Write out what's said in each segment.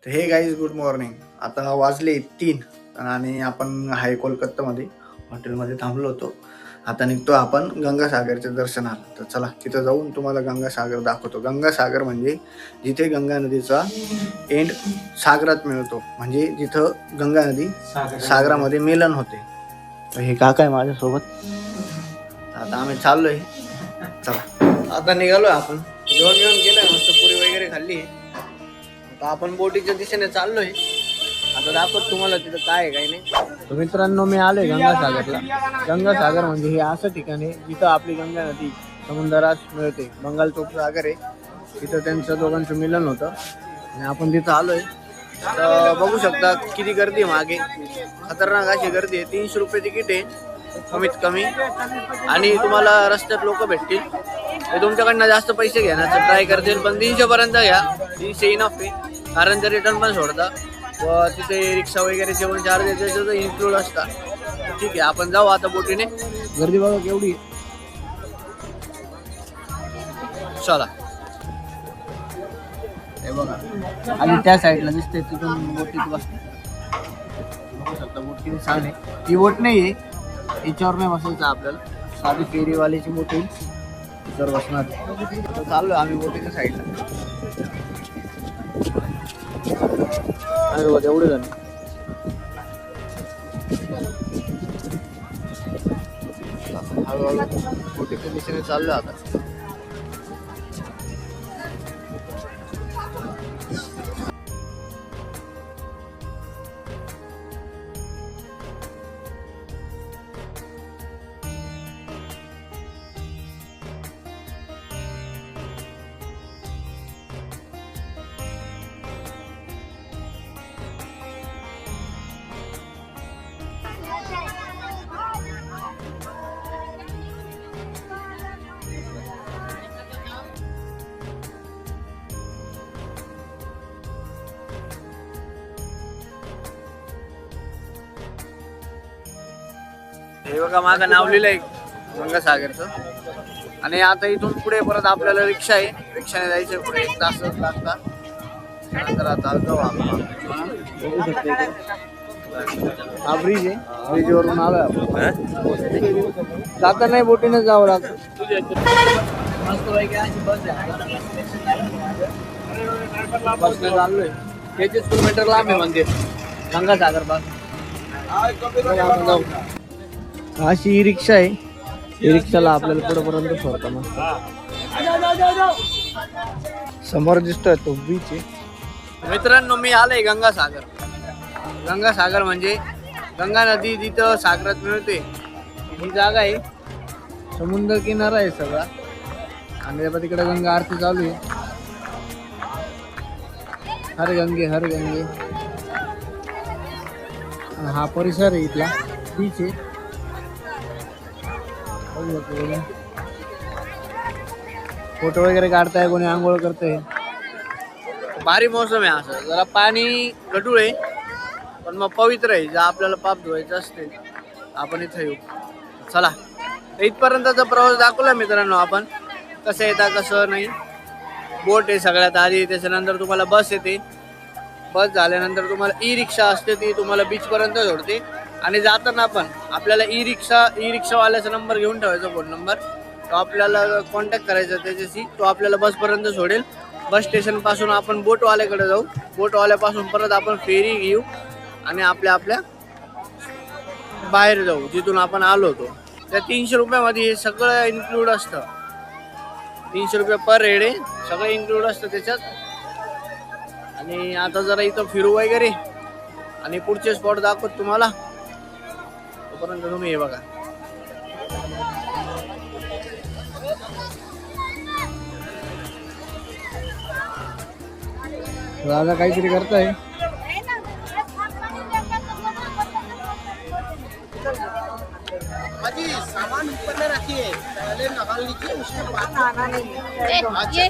तर हे guys good morning. आता वाजले 3 आणि आपण हाय कोलकातामध्ये हॉटेलमध्ये थांबलो होतो. आता निघतो आपण गंगासागरच्या दर्शनाला. तर चला तिथं जाऊन तुम्हाला गंगासागर दाखवतो. गंगासागर म्हणजे जिथे गंगा नदीचा एंड सागरात मिळतो, म्हणजे जिथं गंगा नदी सागरामध्ये मिलन होते. तर हे काका आहे माझ्यासोबत. आता आम्ही चाललोय. चला आता निघालोय आपण. जेवण केलंय, मस्त पुरी वगैरे खाल्ली. आता आपण बोटीच्या दिशेने चाललोय. आता दाखवत तुम्हाला तिथं काय आहे काय नाही. तर मित्रांनो, मी आलोय गंगासागरला. गंगासागर म्हणजे हे असं ठिकाण आहे जिथं आपली गंगा नदी समुद्रात मिळते. बंगाल चोक सागर आहे, तिथं त्यांचं दोघांचं मिलन होतं आणि आपण तिथं आलोय. तर बघू शकता किती गर्दी आहे मागे. खतरनाक अशी गर्दी आहे. 300 रुपये तिकीट आहे कमीत कमी. आणि तुम्हाला रस्त्यात लोक भेटतील, ते तुमच्याकडनं जास्त पैसे घेण्याचं ट्राय करतील, पण 300 पर्यंत घ्या. 300 इनफ आहे, कारण ते रिटर्न पण सोडतात व तिथे रिक्षा वगैरे जेवण चार्ज त्याचं इन्क्लूड असतात. ठीक आहे, आपण जाऊ आता बोटीने. गर्दी बघा केवढी. चला हे बघा, आणि त्या साईडला दिसते तिथून बोटीत बसते. बघू शकता बोट किती छान आहे. ही बोट नाही आहे, याच्यावर नाही बसायचं आपल्याला. साधी फेरीवालीची बोट येईल, त्याच्यावर बसणार. चाललो आम्ही बोटीच्या साईडला. अरे बघ एवढे जण. हळूहळू बोटीच्या दिशेने चाललो आता. हे बघा मागं नाव लिहिलंय गंगासागरचं. आणि आता इथून पुढे परत आपल्याला रिक्षा आहे, रिक्षाने जायचं. पुढे 1 तास लागतात. नंतर आता जाऊ आपण. बघू शकतो हा ब्रिज आहे, ब्रिजवरून आलोय आपण. जाता नाही बोटीने जावं लागतं. मस्त पैकी अशी बस आहे, बसने चाललोय. 33 किलोमीटर लांब आहे मंदिर गंगासागर पासून. जाऊ. अशी ही रिक्षा आहे, ही रिक्षाला आपल्याला पुढेपर्यंत सोडतं. मस्त समोर दिसतोय तो बीच आहे. मित्रांनो, मी आलोय गंगासागर. गंगासागर म्हणजे गंगा नदी जिथं सागरात मिळते ही जागा आहे. समुद्र किनारा आहे सगळा, आणि तिकडे गंगा आरती चालू आहे. हर गंगे हर गंगे. हा परिसर आहे, इथला बीच आहे. फोटो वगैरे काढताय, कोणी आंघोळ करते. भारी मोसम आहे. असं जरा पाणी गढूळ आहे, पण मग पवित्र आहे. जर आपल्याला पाप धुवायचं असते आपण इथं येऊ. चला, इथपर्यंतचा प्रवास दाखवला मित्रांनो आपण. कसं येतात कसं नाही. बोट आहे सगळ्यात आधी, त्याच्यानंतर तुम्हाला बस येते. बस झाल्यानंतर तुम्हाला ई रिक्षा असते, ती तुम्हाला बीचपर्यंत सोडते. आणि जाताना पण आपल्याला ई रिक्षावाल्याचा नंबर घेऊन ठेवायचा, फोन नंबर. तो आपल्याला कॉन्टॅक्ट करायचा त्याच्याशी. तो आपल्याला बसपर्यंत सोडेल. बस स्टेशन पासून आपण बोटवाल्याकडे जाऊ. बोटवाल्यापासून परत आपण फेरी घेऊ आणि आपल्या बाहेर जाऊ जिथून आपण आलो होतो. त्या 300 रुपयामध्ये हे सगळं इन्क्लूड असतं. 300 रुपये पर हेड आहे, सगळं इन्क्लूड असतं त्याच्यात. आणि आता जरा इथं फिरू वगैरे आणि पुढचे स्पॉट दाखवत तुम्हाला. तोपर्यंत तुम्ही हे बघा. दादा काहीतरी करताय. सामान ऊपर में रखिए, पहले निकाल लीजिए, उसके बाद आना नहीं.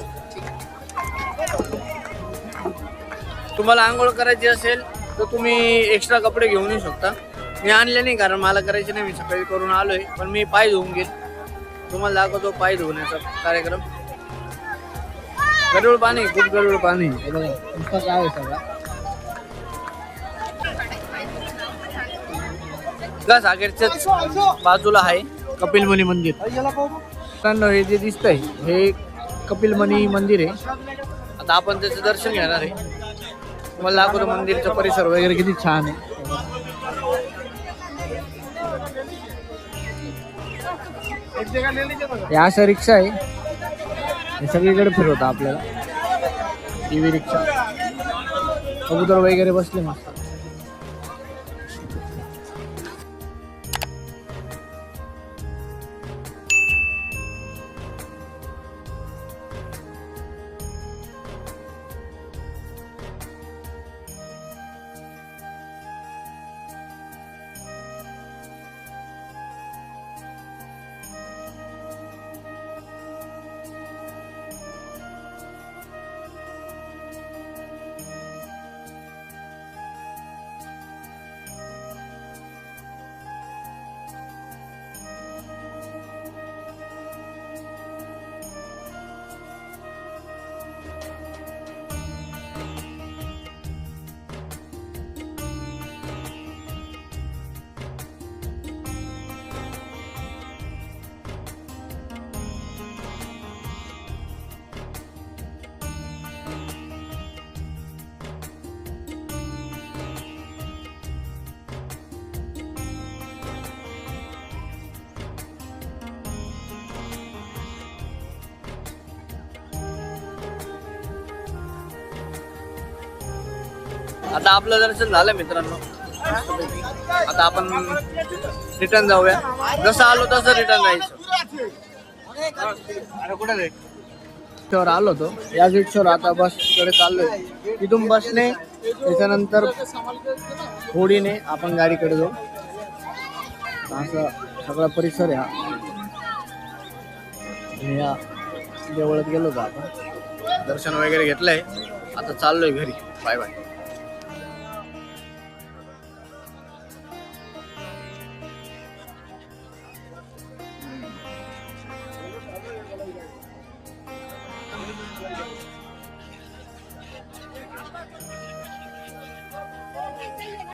तुम्हाला आंघोळ करायची असेल तर तुम्ही एक्स्ट्रा कपडे घेऊन येऊ शकता. मी आणले नाही, कारण मला करायचे नाही. मी सकाळी करून आलोय, पण मी पाय धुवून घेईल. तुम्हाला दाखवतो पाय धुवण्याचा कार्यक्रम. गढूळ पाणी, खूप गढूळ पाणी. काय आहे सगळा. सागरच्या बाजूला आहे कपिलमुनी मंदिर. मित्रांनो, हे जे दिसतंय हे कपिलमुनी मंदिर आहे. आता आपण त्याचं दर्शन घेणार आहे. तुम्हाला दाखवतो मंदिरचा परिसर वगैरे किती छान आहे. या अशा रिक्षा आहे, हे सगळीकडे फिरवतं आपल्याला. टीव्ही रिक्षा, कबूतर वगैरे बसले मस्त. आता आपलं दर्शन झालं मित्रांनो. आता आपण रिटर्न जाऊया. जसं आलो तसं रिटर्न जायचं. रिक्षावर आलो होतो, याच रिक्षावर आता बसकडे चाललोय. तिथून बसने त्याच्यानंतर होडीने आपण गाडीकडे जाऊ. असा सगळा परिसर आहे. या देवळात गेलो होतो आपण, दर्शन वगैरे घेतलंय. आता चाललोय घरी. Bye bye.